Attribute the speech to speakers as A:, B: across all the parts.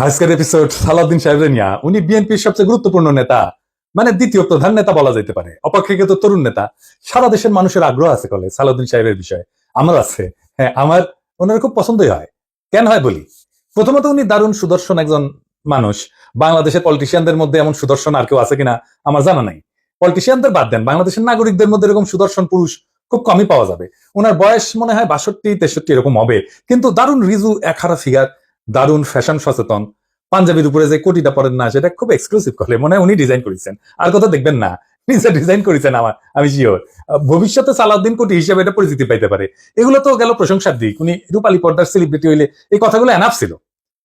A: আজকের এপিসোড সালাউদ্দিন সাহেবের নিয়া। উনি বিএনপির সবচেয়ে গুরুত্বপূর্ণ নেতা, মানে দ্বিতীয় প্রধান নেতা বলা যেতে পারে, অপেক্ষাকৃত তরুণ নেতা। সারা দেশের মানুষের আগ্রহ আছে কলে সালাউদ্দিন সাহেবের বিষয়ে, আমার আছে। হ্যাঁ, আমার ওনার খুব পছন্দই হয়। কেন হয় বলি। প্রথমত, উনি দারুণ সুদর্শন একজন মানুষ। বাংলাদেশের পলিটিশিয়ানদের মধ্যে এমন সুদর্শন আর কেউ আছে কিনা আমার জানা নাই। পলিটিশিয়ানদের বাদ দেন, বাংলাদেশের নাগরিকদের মধ্যে এরকম সুদর্শন পুরুষ খুব কমই পাওয়া যাবে। ওনার বয়স মনে হয় 62-63 এরকম হবে, কিন্তু দারুণ রিজু একহারা ফিগার, দারুণ ফ্যাশন সচেতন। পাঞ্জাবির উপরে যে কোটিটা পরেন না, সেটা খুব এক্সক্লুসিভ করে, মনে হয় উনি ডিজাইন করেছেন, আর কথা দেখবেন না, নিজে ডিজাইন করেছেন। আমি শিওর ভবিষ্যতে সালাউদ্দিন কোটি হিসেবে এটা পরিচিতি পাইতে পারে। এগুলো তো গেল প্রশংসার দিক। উনি রূপালী পর্দার সেলিব্রিটি হইলে এই কথাগুলো এনাফ ছিল,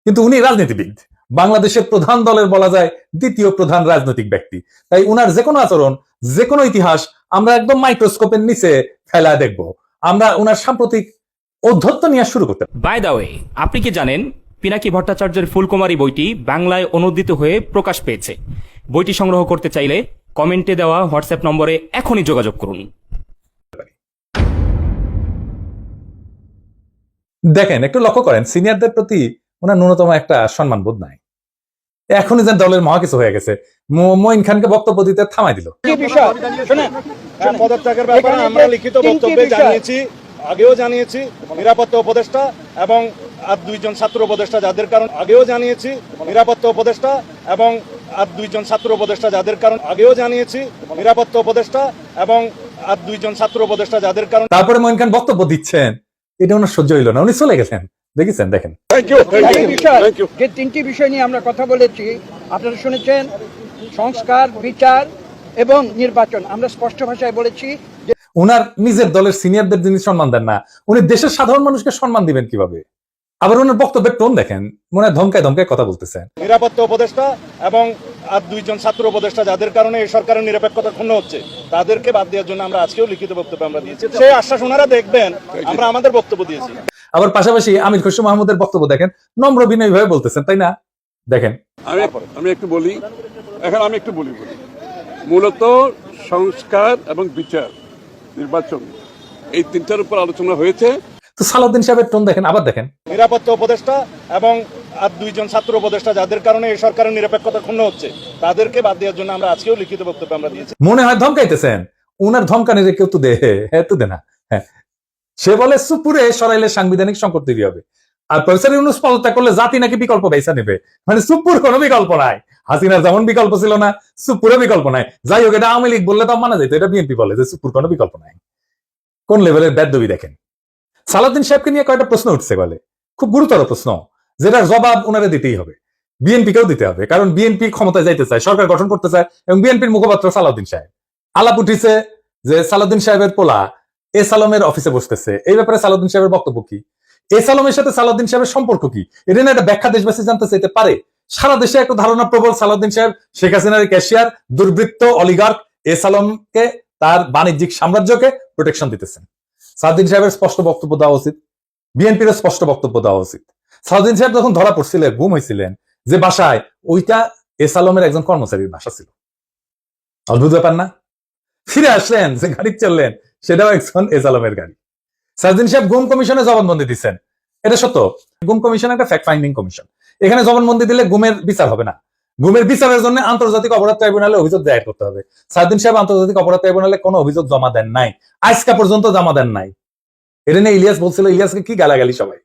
A: কিন্তু উনি রাজনীতিবিদ, বাংলাদেশের প্রধান দলের বলা যায় দ্বিতীয় প্রধান রাজনৈতিক ব্যক্তি। তাই উনার যে কোনো আচরণ, যে কোনো ইতিহাস আমরা একদম মাইক্রোস্কোপের নিচে ফেলা দেখব। আমরা উনার সাম্প্রতিক ঔদ্ধত্য নিয়ে শুরু করতে।
B: বাই দা ওয়ে, আপনি কি জানেন পিনাকি ভট্টাচার্যের ফুলকুমারী বইটি বাংলায় অনুদিত হয়ে প্রকাশ পেয়েছে? বইটি সংগ্রহ করতে চাইলে কমেন্টে দেওয়া হোয়াটসঅ্যাপ নম্বরে এখনই যোগাযোগ করুন।
A: দেখেন, একটু লক্ষ্য করেন, সিনিয়রদের প্রতি ওনার ন্যূনতম একটা সম্মান বোধ নাই। এখনই যেন দলের মহা কিছু হয়ে গেছে, মঈন খানকে বক্তব্য দিতে থামাই দিল।
C: পদত্যাগের ব্যাপারে আমরা লিখিত বক্তব্যে জানিয়েছি, আগেও জানিয়েছি। নিরাপত্তা উপদেষ্টা এবং আর দুইজন ছাত্র উপদেষ্টা যাদের কারণ আগেও জানিয়েছি। নিরাপত্তা উপদেষ্টা এবং আর দুইজন ছাত্র উপদেষ্টা যাদের কারণ আগেও জানিয়েছি। নিরাপত্তা উপদেষ্টা এবং আর দুইজন ছাত্র উপদেষ্টা যাদের কারণ।
A: তারপরে মঈন খান বক্তব্য দিচ্ছেন, এটা ওনার সহ্য হইল না, উনি চলে গেছেন। দেখেছেন, দেখেন
D: যে তিনটি বিষয় নিয়ে আমরা কথা বলেছি, আপনারা শুনেছেন, সংস্কার, বিচার এবং নির্বাচন। আমরা স্পষ্ট ভাষায় বলেছি যে
A: উনার নিজের দলের সিনিয়রদের যিনি সম্মান দেন না, উনি দেশের সাধারণ মানুষকে সম্মান দিবেন কিভাবে? আবার ওনার বক্তব্যের টোন দেখেন, মনে হয় ধমকায় ধমকায় কথা বলতেছেন।
C: নিরাপত্তা উপদেষ্টা এবং আর দুইজন ছাত্র উপদেষ্টা যাদের কারণে এই সরকারের নিরপেক্ষতা ক্ষুণ্ণ হচ্ছে, তাদেরকে বাদ দেওয়ার জন্য আমরা আজকেও লিখিত বক্তব্য আমরা দিয়েছি। সেই আশ্বাস ওনারা দেখবেন, আমরা আমাদের বক্তব্য দিয়েছি।
A: আবার পাশাপাশি আমির খসরু মাহমুদের বক্তব্য দেখেন, নম্র বিনয়ী ভাবে বলতেছেন, তাই না? দেখেন,
E: আমি একটু বলি, মূলত সংস্কার এবং বিচার, নির্বাচন, এই তিনটার উপর আলোচনা হয়েছে।
A: তো সালাউদ্দিন সাহেবের টোন দেখেন, আবার দেখেন।
C: নিরাপত্তা উপদেষ্টা এবং আর দুইজন ছাত্র উপদেষ্টা যাদের কারণে এই সরকারের নিরপেক্ষতা ক্ষুণ্ণ হচ্ছে, তাদেরকে বাদ দেওয়ার জন্য আমরা আজকেও লিখিত বক্তব্য আমরা দিয়েছি।
A: মনে হয় ধমকাইতেছেন, উনার ধমকানিরে কেউ তো দে, হ্যাঁ তো দে না। হ্যাঁ, সে বলে সুপুরে সরাইলে সাংবিধানিক সংকট তৈরি হবে, আর প্রফেসর ইউনূস পদত্যাগ করলে জাতি নাকি বিকল্প বেছে নেবে। মানে সুপুর কোনো বিকল্প নাই। হাসিনার যেমন বিকল্প ছিল না, সুপুরে বিকল্প নাই। যাই হোক, এটা আওয়ামী লীগ বললে তো মানা যেত, এটা বিএনপি বলে যে সুপুর কোনো বিকল্প নাই। কোন লেভেলের বেদবি দেখেন। সালাউদ্দিন সাহেবকে নিয়ে কয়েকটা প্রশ্ন উঠছে বলে, খুব গুরুতর প্রশ্ন, যেটার জবাব ওনারা দিতেই হবে, বিএনপিকেও দিতে হবে। কারণ বিএনপি ক্ষমতায় যাইতে চায়, সরকার গঠন করতে চায়, এবং বিএনপির মুখপাত্র সালাউদ্দিন সাহেব। আলাপ উঠিছে যে সালাউদ্দিন সাহেবের পোলা এস আলমের অফিসে বসতেছে। এই ব্যাপারে সালাউদ্দিন সাহেবের বক্তব্য কি? এস আলমের সাথে সালাউদ্দিন সাহেবের সম্পর্ক কি? এটা না একটা ব্যাখ্যা দেশবাসী জানতে চাইতে পারে। সারা দেশে একটা ধারণা প্রবল, সালাউদ্দিন সাহেব শেখ হাসিনার ক্যাশিয়ার, দুর্বৃত্ত, অলিগার্ক। এস আলমকে, তার বাণিজ্যিক সাম্রাজ্যকে প্রোটেকশন দিতেছেন। সালাউদ্দিন সাহেবের স্পষ্ট বক্তব্য দেওয়া উচিত, বিএনপির স্পষ্ট বক্তব্য দেওয়া উচিত। সালাউদ্দিন সাহেব যখন ধরা পড়ছিলেন, গুম হয়েছিলেন যে বাসায়, ওইটা এস আলমের একজন কর্মচারীর বাসা ছিল। অদ্ভুত ব্যাপার না? ফিরে আসলেন, যে গাড়ি চললেন সেটাও একজন এস আলমের গাড়ি। সালাউদ্দিন সাহেব গুম কমিশনে জবানবন্দি দিচ্ছেন, এটা সত্য। গুম কমিশন একটা ফ্যাক্ট ফাইন্ডিং কমিশন। এখানে জবানবন্দি দিলে গুমের বিচার হবে না। গুমের বিচারের জন্য আন্তর্জাতিক অপরাধ ট্রাইব্যুনালে অভিযোগ দায়ের করতে হবে। সালাউদ্দিন সাহেব আন্তর্জাতিক অপরাধ ট্রাইব্যুনালে কোনো অভিযোগ জমা দেন নাই, আজকা পর্যন্ত জমা দেন নাই। এটা নিয়ে ইলিয়াস বলছিল, ইলিয়াসকে কি গালাগালি সবাই।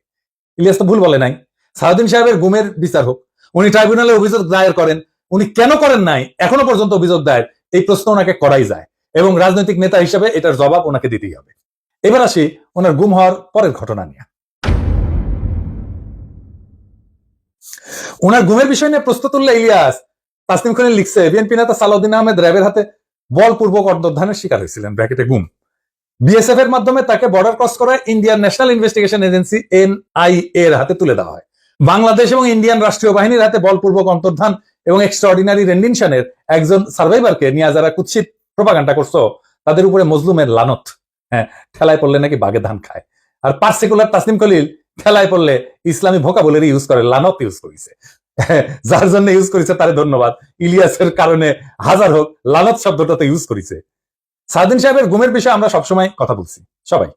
A: ইলিয়াস তো ভুল বলে নাই। সালাউদ্দিন সাহেবের গুমের বিচার হোক, উনি ট্রাইব্যুনালে অভিযোগ দায়ের করেন। উনি কেন করেন নাই এখনো পর্যন্ত অভিযোগ দায়ের, এই প্রশ্ন ওনাকে করাই যায়, এবং রাজনৈতিক নেতা হিসেবে এটার জবাব ওনাকে দিতেই হবে। এবার আসি ওনার গুম হওয়ার পরের ঘটনা নিয়ে। ওনার গুমের বিষয় নিয়ে প্রশ্ন তুললে ইলিয়াস, তাসনিম খান লিখছে, বিএনপি নেতা সালাউদ্দিন আহমেদ র্যাবের হাতে বলপূর্বক অন্তর্ধানের শিকার হয়েছিলেন, ব্র্যাকেটে গুম। বিএসএফ এর মাধ্যমে তাকে বর্ডার ক্রস করায় Indian national investigation agency NIA এর হাতে তুলে দেওয়া হয়। বাংলাদেশ এবং ইন্ডিয়ান রাষ্ট্রীয় বাহিনীর হাতে বলপূর্বক অন্তর্ধান এবং এক্সট্রাঅর্ডিনারি রেন্ডিশনের একজন সার্ভাইভারকে নিয়ে যারা কুৎসিত প্রপাগান্ডা করছো, তাদের উপরে মজলুমের লানত। হ্যাঁ, ঠেলায় পড়লে নাকি বাগে ধান খায়। আর পার্টিকুলার তাসনিম খলিল ঠেলায় পড়লে ইসলামী ভোকাবুলারি ইউজ করে, লানত ইউজ করেছে। যার জন্য ইউজ করেছে তারে ধন্যবাদ। ইলিয়াসের কারণে হাজার হোক, লানত শব্দটাতে ইউজ করেছে। সালাউদ্দিন সাহেবের গুমের বিষয়ে আমরা সবসময় কথা বলছি, সবাই,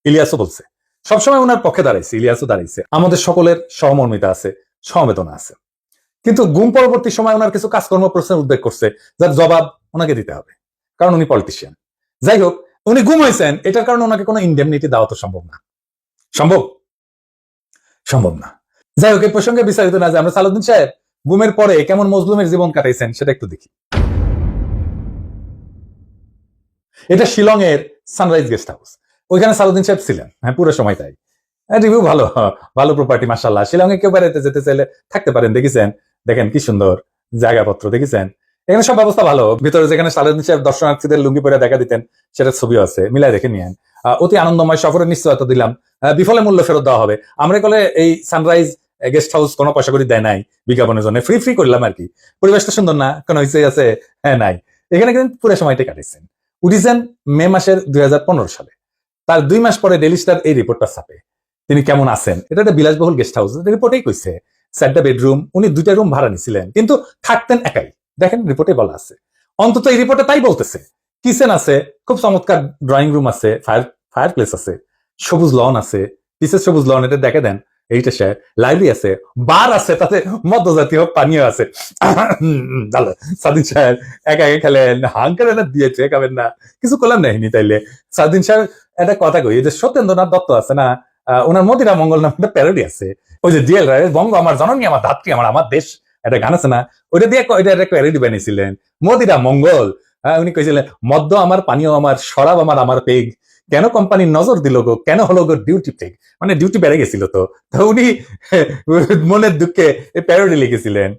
A: ইলিয়াসও বলছে, সবসময় ওনার পক্ষে দাঁড়াইছে, ইলিয়াসও দাঁড়াইছে। আমাদের সকলের সহমর্মিতা আছে, সমবেদনা আছে। কিন্তু গুম পরবর্তী সময় ওনার কিছু কাজকর্ম প্রশ্নের উদ্বেগ করছে, যার জবাব ওনাকে দিতে হবে, কারণ উনি পলিটিশিয়ান। যাই হোক, উনি গুম হয়েছেন, এটার কারণে ওনাকে কোনো ইন্ডেমনিটি দেওয়া তো সম্ভব না, সম্ভব না। যাই হোক, এই প্রসঙ্গে বিস্তারিত না যে আমরা সালাউদ্দিন সাহেব গুমের পরে কেমন মজলুমের জীবন কাটাইছেন সেটা একটু দেখি। এটা শিলং এর সানরাইজ গেস্ট হাউস, ওইখানে সালাউদ্দিন সাহেব ছিলেন, হ্যাঁ পুরো সময়টাই। রিভিউ ভালো, ভালো প্রপার্টি মাশাআল্লাহ। শিলং এ কেউ বেড়াইতে যেতে চাইলে থাকতে পারেন, দেখেছেন, দেখেন কি সুন্দর জায়গাপত্র, দেখেছেন, এখানে সব ব্যবস্থা ভালো। ভিতরে যেখানে সালাউদ্দিন সাহেব দর্শনার্থীদের লুঙ্গি পরে দেখা দিতেন সেটার ছবিও আছে, মিলাই দেখে নিয়েন। অতি আনন্দময় সফরের নিশ্চয়তা দিলাম, বিফলে মূল্য ফেরত দেওয়া হবে। আমরা বলে এই সানরাইজ গেস্ট হাউস কোনো পয়সা করে দেয় নাই বিজ্ঞাপনের জন্য, ফ্রি ফ্রি করলাম আর কি। পরিবেশটা সুন্দর না, কোনো হইচে আছে? হ্যাঁ নাই। এখানে কিন্তু পুরো সময়টা কাটিয়েছেন। উঠিছেন মে মাসের 2015 সালে। তার 2 মাস পরে ডেইলি স্টার এই রিপোর্টটা ছাপে, তিনি কেমন আছেন। এটা একটা বিলাসবহুল গেস্ট হাউস, রিপোর্টেই কইছে 4টা বেডরুম, উনি 2টা রুম ভাড়া নিছিলেন, কিন্তু থাকতেন একাই। দেখেন রিপোর্টে বলা আছে, অন্তত এই রিপোর্টে তাই বলতেছে। কিচেন আছে, খুব চমৎকার ড্রয়িং রুম আছে, ফায়ার প্লেস আছে, সবুজ লন আছে, পিসের সবুজ লন, এটা দেখে দেন। এইটা সে লাইব্রেরি আছে, বার আছে, তাতে মদ্য জাতীয় পানীয় আছে। সাদিন সাহেব একা একা খেলেন, হাঙ্কার দিয়েছে, খাবেন না, কিছু করলাম নাইনি। তাইলে সাদিন সাহেব একটা কথা কই, যে সত্যেন্দ্রনাথ দত্ত আছে না, ওনার মদিরা মঙ্গল নামে একটা প্যারোডি আছে, ওই যে ডিএল রায় বঙ্গ আমার জননী আমার ধাত্রী আমার দেশ, একটা গান আছে না, ওইটা দিয়ে একটা প্যারোডি বানিয়েছিলেন, মদিরা মঙ্গল। উনি কইছিলেন মদ্য আমার, পানীয় আমার, শরাব আমার পেগ, কেন কোম্পানি নজর দিল গো, কেন হলো গো ডিউটি পেগ, মানে ডিউটি বেড়ে গেছিল। তো উনি মনের দুঃখে এই প্যারোডি লিখেছিলেন।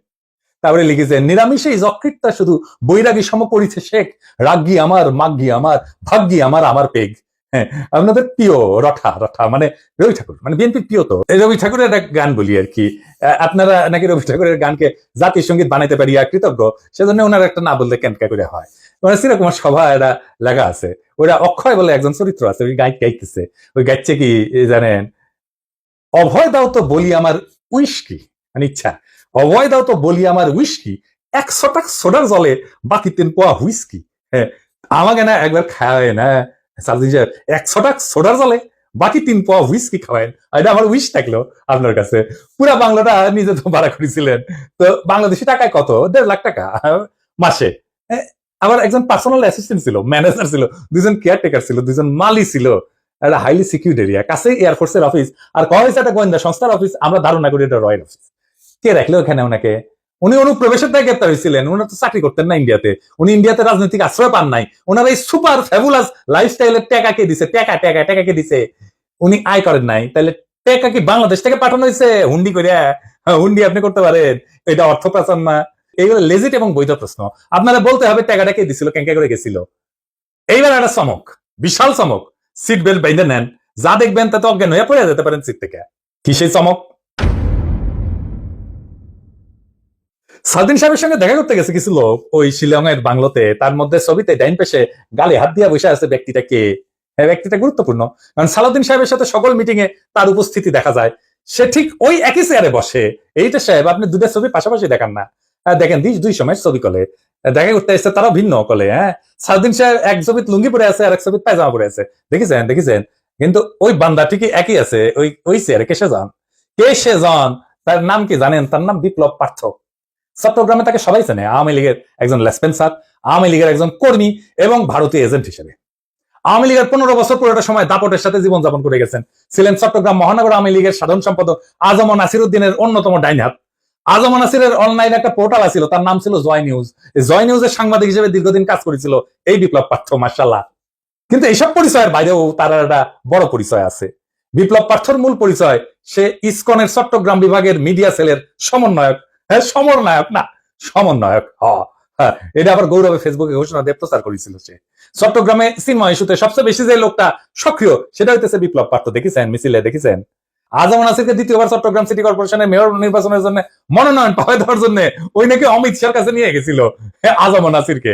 A: তারপরে লিখেছেন নিরামিষেই যকৃতটা শুধু বৈরাগী সম করিছে শেখ, রাগ্গি আমার, মাগ্গি আমার, ভাগ্যি আমার পেগ। হ্যাঁ, আপনাদের প্রিয় রঠা মানে রবি ঠাকুর, মানে বিএনপির প্রিয়। তো রবি ঠাকুরের একটা গান বলি আর কি, আপনারা নাকি রবি ঠাকুরের গানকে জাতীয় সঙ্গীত বানাইতে পারিয়া কৃতজ্ঞ, সেজন্য ওনার একটা না বললে কেনকা করে হয়। মানে শ্রীকুমার সভা এটা লেখা আছে, ওরা অক্ষয় বলে একজন চরিত্র আছে, ওই গাইতেছে, ওই গাইছে কি জানেন, অভয় দাও তো বলি আমার উইস্কি, মানে ইচ্ছা, অভয় দাও তো বলি আমার উইস্কি, 100 টাকা সোডার জলে বাকি 3 পোয়া হুইস্কি। হ্যাঁ, আমাকে না একবার খাওয়ায় না সালদিন সাহেব, 100 টাকা সোডার জলে বাকি 3 পোয়া হুইস্কি খাওয়ায়, এটা আমার উইশ থাকলো আপনার কাছে। পুরা বাংলাটা নিজে তো ভাড়া করেছিলেন, তো বাংলাদেশি টাকায় কত, 1.5 লাখ টাকা মাসে। আমার একজন পার্সোনাল অ্যাসিস্ট্যান্ট ছিল, ম্যানেজার ছিল, 2জন কেয়ারটেকার ছিল, 2জন মালি ছিল, একটা হাইলি সিকিউরিড এরিয়া, কাছে এয়ারফোর্সের অফিস, আর কয় হয়েছে একটা গোয়েন্দা সংস্থার অফিস। আমরা ধারণা করি এটা রয়্যাল অফিস। কে রাখলো ওখানে ওনাকে? উনি অনুপ্রবেশের দায় গ্রেপ্তার হয়েছিলেন, উনি তো চাকরি করতেন না ইন্ডিয়াতে, উনি ইন্ডিয়াতে রাজনৈতিক আশ্রয় পান নাই। ওনার এই সুপার ফ্যাবুলাস লাইফস্টাইলের টাকা কে দিছে? টাকা কে দিছে? উনি আয় করেন নাই, তাহলে টাকা কি বাংলাদেশ থেকে পাঠানো হয়েছে হুন্ডি করিয়া? হুন্ডি আপনি করতে পারেন, এটা অর্থ পাচার না? এইগুলো লেজিট এবং বৈধ প্রশ্ন, আপনারা বলতে হবে টাকাটা কে দিছিল, কেঙ্কা করে গেছিল। এইবার একটা চমক, বিশাল চমক, সিট বেল্ট বাইন্ধে নেন, যা দেখবেন তাতে অজ্ঞান হয়ে পড়ে যেতে পারেন সিট থেকে। কি সেই চমক? সালদিন সাহেবের সঙ্গে দেখা করতে গেছে কিছু লোক ওই শিলং এর বাংলোতে, তার মধ্যে ছবিতে ডাইন পেশে গালে হাত দিয়া বসে আছে ব্যক্তিটা কে? হ্যাঁ, ব্যক্তিটা গুরুত্বপূর্ণ, কারণ সালাউদ্দিন সাহেবের সাথে সকল মিটিং এ তার উপস্থিতি দেখা যায়। সে ঠিক ওই একই চেয়ারে বসে। এইটা সাহেব আপনি 2টা ছবি পাশাপাশি দেখান না, দেখেন 2 সময় ছবি কলে দেখা করতে এসছে, তারাও ভিন্ন কলে। হ্যাঁ, সালউদ্দিন সাহেব এক ছবিত লুঙ্গি পরে আছে, আর এক ছবিত পায়জামা পরে আছে, দেখেছেন, কিন্তু ওই বান্দা ঠিকই একই আছে ওই চেয়ারে। কে সে জন? তার নাম কি জানেন? তার নাম বিপ্লব পার্থ। চট্টগ্রামে তাকে সবাই চেনে, আওয়ামী লীগের একজন লেসপেন্সার, আওয়ামী লীগের একজন কর্মী এবং ভারতীয় এজেন্ট হিসেবে। আওয়ামী লীগের 15 বছর পুরোটা সময় দাপটের সাথে জীবনযাপন করে গেছেন। ছিলেন চট্টগ্রাম মহানগর আওয়ামী লীগের সাধারণ সম্পাদক আজম নাসিরউদ্দিনের অন্যতম ডাইন হাত। আজম নাসিরের অনলাইনে একটা পোর্টাল ছিল, তার নাম ছিল জয় নিউজ। জয় নিউজের সাংবাদিক হিসেবে দীর্ঘদিন কাজ করেছিল এই বিপ্লব পার্থ, মাশাআল্লাহ। কিন্তু এইসব পরিচয়ের বাইরেও তার একটা বড় পরিচয় আছে। বিপ্লব পার্থর মূল পরিচয়, সে ইসকনের চট্টগ্রাম বিভাগের মিডিয়া সেলের সমন্বয়ক। হ্যাঁ, সমন্বয়ক। এটা আবার গৌরবে ফেসবুকে ঘোষণা দিয়ে প্রচার করেছিল সে। চট্টগ্রামে চিন্ময় ইস্যুতে সবচেয়ে বেশি যে লোকটা সক্রিয়, সেটা হইতেছে বিপ্লব পার্থ। দেখেছেন মিছিলে, দেখেছেন আজম নাসিরকে 2য়বার চট্টগ্রাম সিটি কর্পোরেশনের মেয়র নির্বাচনের জন্য মনোনয়ন পাওয়া দেওয়ার জন্য ওই নাকি অমিত শাহর কাছে নিয়ে গেছিল আজম নাসিরকে।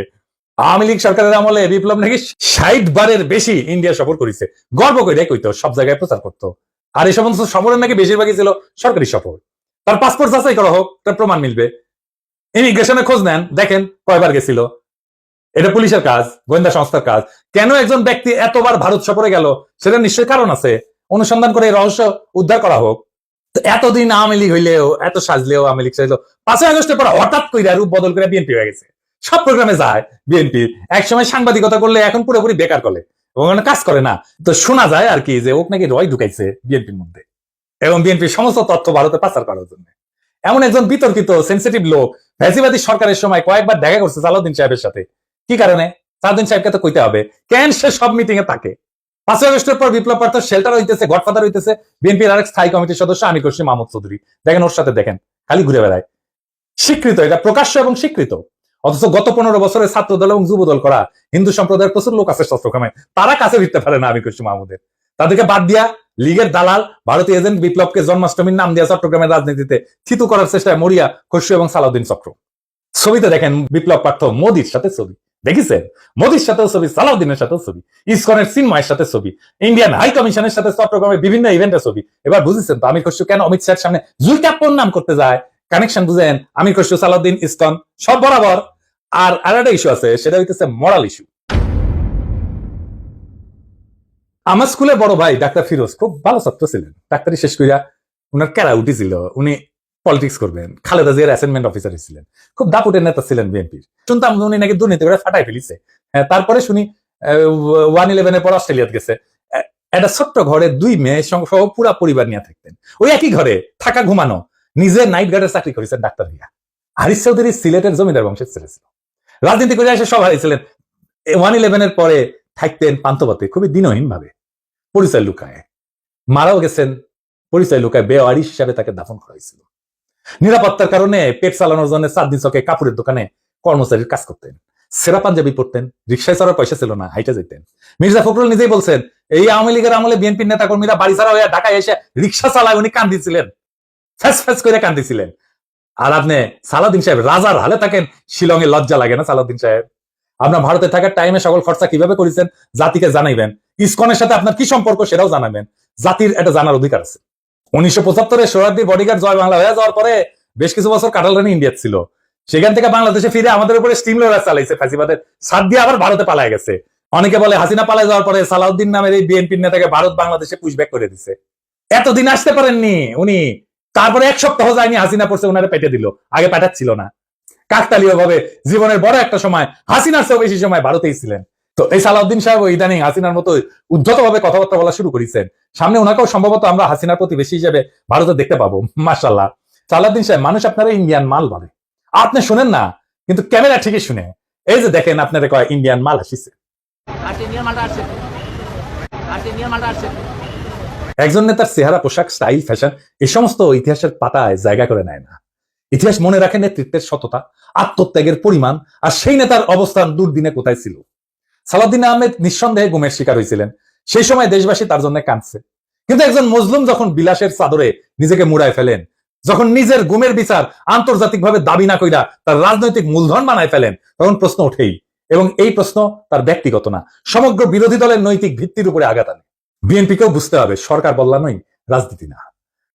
A: আওয়ামী লীগ সরকারের আমলে বিপ্লব নাকি 60 বারের বেশি ইন্ডিয়া সফর করেছে, গর্ব করে কইতো, সব জায়গায় প্রচার করতো। আর এই সমস্ত সফরের নাকি বেশিরভাগই ছিল সরকারি সফর। তার পাসপোর্ট যাচাই করা হোক, তার প্রমাণ মিলবে। ইমিগ্রেশনে খোঁজ নেন, দেখেন কয়বার গেছিল। এটা পুলিশের কাজ, গোয়েন্দা সংস্থার কাজ। কেন একজন ব্যক্তি এতবার ভারত সফরে গেল, সেটা নিশ্চয়ই কারণ আছে। অনুসন্ধান করে এই রহস্য উদ্ধার করা হোক। তো এতদিন আওয়ামী লীগ হইলেও, এত সাজলেও আওয়ামী লীগ সাজলেও 5ই আগস্টের পর হঠাৎ করে রূপ বদল করে বিএনপি হয়ে গেছে। সব প্রোগ্রামে যায় বিএনপি, একসময় সাংবাদিকতা করলে এখন পুরোপুরি বেকার করে এবং কাজ করে না। তো শোনা যায় আর কি যে ওক নাকি রয় ঢুকাইছে বিএনপির মধ্যে এবং বিএনপির সমস্ত তথ্য ভারতে পাচার করার জন্য। এমন একজন বিতর্কিত সেন্সিটিভ লোক ফ্যাসিবাদী সরকারের সময় কয়েকবার দেখা করছে সালাউদ্দিন সাহেবের সাথে। কি কারণে? সালাউদ্দিন সাহেবকে তো কইতে হবে কেন সে সব মিটিং এ থাকে। 5ই আগস্টের পর বিপ্লব প্রার্থ শেল্টার হইতেছে, গডফাদার হইতেছে বিএনপির আরেক স্থায়ী কমিটির সদস্য আমির খসরু মাহমুদ চৌধুরী। দেখেন ওর সাথে দেখেন খালি ঘুরে বেড়ায়, স্বীকৃত, এটা প্রকাশ্য এবং স্বীকৃত। অথচ গত 15 বছরে ছাত্র দল এবং যুব দল করা হিন্দু সম্প্রদায়ের প্রচুর লোক আছে চট্টগ্রামে, তারা কাছে ফিরতে পারে না আমির খসরু মাহমুদের। তাদেরকে বাদ দিয়া লীগের দালাল ভারতীয় এজেন্ট বিপ্লবকে জন্মাষ্টমীর নাম দিয়া চট্টগ্রামের রাজনীতিতে থিতু করার চেষ্টায় মরিয়া, খসরু এবং সালাউদ্দিন চক্র। ছবিতে দেখেন বিপ্লব প্রার্থ মোদির সাথে ছবি, দেখেছেন? মোদির সাথেও ছবি, সালাউদ্দিনের সাথেও ছবি, ইসকনের চিন্ময়ের সাথে ছবি, ইন্ডিয়ান হাই কমিশনের সাথে চট্টগ্রামের বিভিন্ন ইভেন্টের ছবি। এবার বুঝেছেন তো আমির খসরু কেন অমিত শাহের সামনে জুলকাপ্পর নাম করতে যায়? কানেকশন বুঝেন? আমির খসরু, সালাউদ্দিন, ইসকন সব বরাবর। আর আরেকটা ইস্যু আছে, সেটা হইতেছে মরাল ইস্যু। আমার স্কুলে বড় ভাই ডাক্তার ফিরোজ খুব ভালো ছাত্র ছিলেন, ডাক্তারি শেষ করিয়া উনার ক্যারা উঠেছিল, উনি পলিটিক্স করবেন, খালেদা জিয়ার অ্যাসাইনমেন্ট অফিসার ছিলেন, খুব দাপুটের নেতা ছিলেন বিএনপির। শুনতাম উনি নাকি দুর্নীতি করে ফাটাই ফেলিছে। তারপরে শুনি 111-এর পর অস্ট্রেলিয়াতে গেছে। একটা ছোট্ট ঘরে 2 মেয়ে সহ পুরা পরিবার নিয়ে থাকতেন, ওই একই ঘরে থাকা ঘুমানো। নিজে নাইট গার্ডের চাকরি করেছেন ডাক্তার হইয়া। হারিস চৌধুরী সিলেটের জমিদার বংশের ছেলে ছিল, রাজনীতি করে এসে সব হারিয়েছিলেন। 111-এর পরে থাকতেন পান্তপথে খুবই দিনহীন ভাবে, পরিচয় লুকায়, মারাও গেছেন পরিচয় লুকায়, বেওয়ারিশ হিসাবে তাকে দাফন করা হয়েছিল। নিরাপত্তার কারণে পেট চালানোর জন্য চাঁদনি চকে কাপড়ের দোকানে কর্মচারীর কাজ করতেন, সেরা পাঞ্জাবি পড়তেন, রিক্সায় চড়ার পয়সা ছিল না, হাইটা যেতেন। মির্জা ফখরুল নিজেই বলছেন এই আওয়ামী লীগের আমলে বিএনপির নেতা কর্মীরা বাড়ি ছাড়া হয়ে ঢাকায় এসে রিক্সা চালায় উনি কান্দিছিলেন, ফ্যাস ফ্যাস করে কান্দিছিলেন। আর আপনি সালাউদ্দিন সাহেব রাজার হালে থাকেন, শিলংয়ে লজ্জা লাগে না সালাউদ্দিন সাহেব? আপনার ভারতে থাকার টাইমে সকল খরচা কিভাবে করেছেন জাতিকে জানাইবেন, ইসকনের সাথে আপনার কি সম্পর্ক সেটাও জানাবেন, জাতির এটা জানার অধিকার আছে। 1975-এ সোহরাওয়ার্দীর বডিগার্ড জয় বাংলা হয়ে যাওয়ার পরে বেশ কিছু বছর কাটাল রানী ইন্ডিয়া ছিল, সেখান থেকে বাংলাদেশে ফিরে আমাদের উপরে স্টিম লোডার চালাইছে, ফ্যাসিবাদের সাথ দিয়ে আবার ভারতে পালায় গেছে। অনেকে বলে হাসিনা পালায় যাওয়ার পরে সালাউদ্দিন নামের এই বিএনপির নেতাকে ভারত বাংলাদেশে পুশব্যাক করে দিছে। এতদিন আসতে পারেননি উনি, তারপরে 1 সপ্তাহ যায়নি হাসিনা পড়ছে ওনারে পেটে দিল, আগে পাঠাচ্ছিল না। কাকতালীয় ভাবে জীবনের বড় একটা সময় হাসিনার চেয়েও বেশি সময় ভারতেই ছিলেন। তো এই সালাউদ্দিন সাহেব ইদানিং হাসিনার মতো উদ্ধত ভাবে কথাবার্তা বলা শুরু করেছেন। সামনে ওনাকেও সম্ভবত আমরা হাসিনার প্রতিবেশী হিসেবে ভারতে দেখতে পাবো, মাশাআল্লাহ। সালাউদ্দিন সাহেব, মানুষ আপনারা ইন্ডিয়ান মাল বলে, আপনি শুনেন না কিন্তু ক্যামেরা ঠিকই শুনে। এই যে দেখেন আপনারা কয় ইন্ডিয়ান মাল আসিছে, একজন নেতার চেহারা, পোশাক, স্টাইল, ফ্যাশন এই সমস্ত ইতিহাসের পাতায় জায়গা করে নেয় না। ইতিহাস মনে রাখে নেতৃত্বের সততা, আত্মত্যাগের পরিমাণ, আর সেই নেতার অবস্থান দুর্দিনে কোথায় ছিল। সালাউদ্দিন আহমেদ নিঃসন্দেহে গুমের শিকার হয়েছিলেন, সেই সময় দেশবাসী তার জন্য কাঁদছে। কিন্তু একজন মজলুম যখন বিলাসের চাদরে নিজেকে মুড়ায় ফেলেন, যখন নিজের গুমের বিচার আন্তর্জাতিকভাবে দাবি না কইরা তার রাজনৈতিক মূলধন বানায় ফেলেন, তখন প্রশ্ন ওঠেই, এবং এই প্রশ্ন তার ব্যক্তিগত না, সমগ্র বিরোধী দলের নৈতিক ভিত্তির উপরে আঘাত আনে। বিএনপিকেও বুঝতে হবে সরকার বদলানোই রাজনীতি না,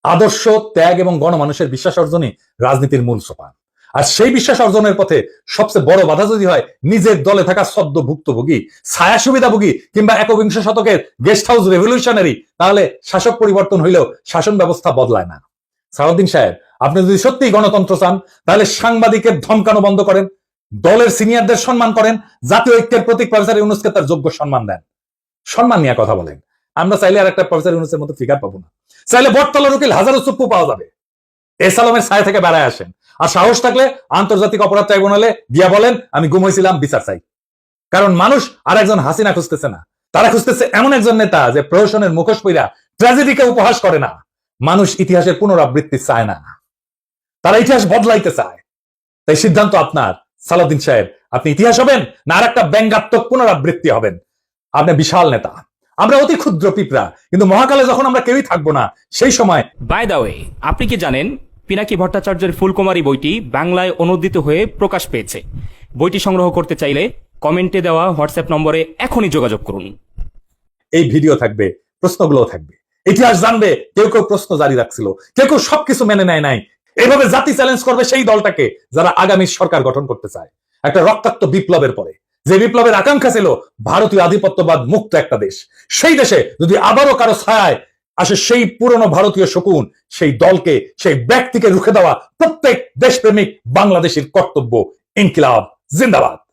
A: আদর্শ, ত্যাগ এবং গণমানুষের বিশ্বাস অর্জনই রাজনীতির মূল সোপান। আর সেই বিশ্বাস অর্জনের পথে সবচেয়ে বড় বাধা যদি হয় নিজের দলে থাকা সদ্য ভুক্তভোগী, ছায়া সুবিধাভোগী কিংবা 21 শতকের গেস্ট হাউস রেভলিউশনারি, তাহলে শাসক পরিবর্তন হইলেও শাসন ব্যবস্থা বদলায় না। সালাউদ্দিন সাহেব, আপনি যদি সত্যি গণতন্ত্র চান তাহলে সাংবাদিকের ধমকানো বন্ধ করেন, দলের সিনিয়রদের সম্মান করেন, জাতীয় ঐক্যের প্রতীক প্রফেসর ইউনূসকে তার যোগ্য সম্মান দেন, সম্মান নিয়ে কথা বলেন। আমরা চাইলে আর একটা প্রফেসর ইউনূসের মতো ফিগার পাবো না, চাইলে বটতলার উকিল হাজারো চুপ্পু পাওয়া যাবে। এসালামের ছায়া থেকে বেড়ায় আসেন, আর সাহস থাকলে আন্তর্জাতিক অপরাধ ট্রাইব্যুনালে গিয়া বলেন আমি গুম হয়েছিলাম, বিচার চাই। কারণ মানুষ আর একজন হাসিনা খুঁজতেছে না, তারা খুঁজতেছে এমন একজন নেতা যে প্রহসনের মুখোশ পইরা ট্র্যাজেডিকে উপহাস করে না। মানুষ ইতিহাসের পুনরাবৃত্তি চায় না, তারা ইতিহাস বদলাইতে চায়। তাই সিদ্ধান্ত আপনার সালাউদ্দিন সাহেব, আপনি ইতিহাস হবেন না আর একটা ব্যঙ্গাত্মক পুনরাবৃত্তি হবেন। আপনি বিশাল নেতা, আমরা অতি ক্ষুদ্র পিঁপড়া, কিন্তু মহাকালে যখন আমরা কেউই থাকবো না সেই সময়।
B: বাই দা ওয়ে, আপনি কি জানেন পিনাকি ভট্টাচার্যের ফুলকুমারী বইটি বাংলায় অনুদিত হয়ে প্রকাশ পেয়েছে? বইটি সংগ্রহ করতে চাইলে কমেন্টে দেওয়া হোয়াটসঅ্যাপ নম্বরে এখনই যোগাযোগ করুন।
A: এই ভিডিও থাকবে, প্রশ্নগুলো থাকবে, ইতিহাস জানবে। কেউ কেউ প্রশ্ন জারি রাখছিল, কেউ কেউ সবকিছু মেনে নেয় নাই। এভাবে জাতি চ্যালেঞ্জ করবে সেই দলটাকে যারা আগামী সরকার গঠন করতে চায়, একটা রক্তাক্ত বিপ্লবের পরে, যে বিপ্লবের আকাঙ্ক্ষা ছিল ভারতীয় আধিপত্যবাদ মুক্ত একটা দেশ। সেই দেশে যদি আবারও কারো ছায়ায় আসে সেই পুরনো ভারতীয় শকুন, সেই দলকে, সেই ব্যক্তিকে রুখে দেওয়া প্রত্যেক দেশপ্রেমিক বাংলাদেশের কর্তব্য। ইনকিলাব জিন্দাবাদ।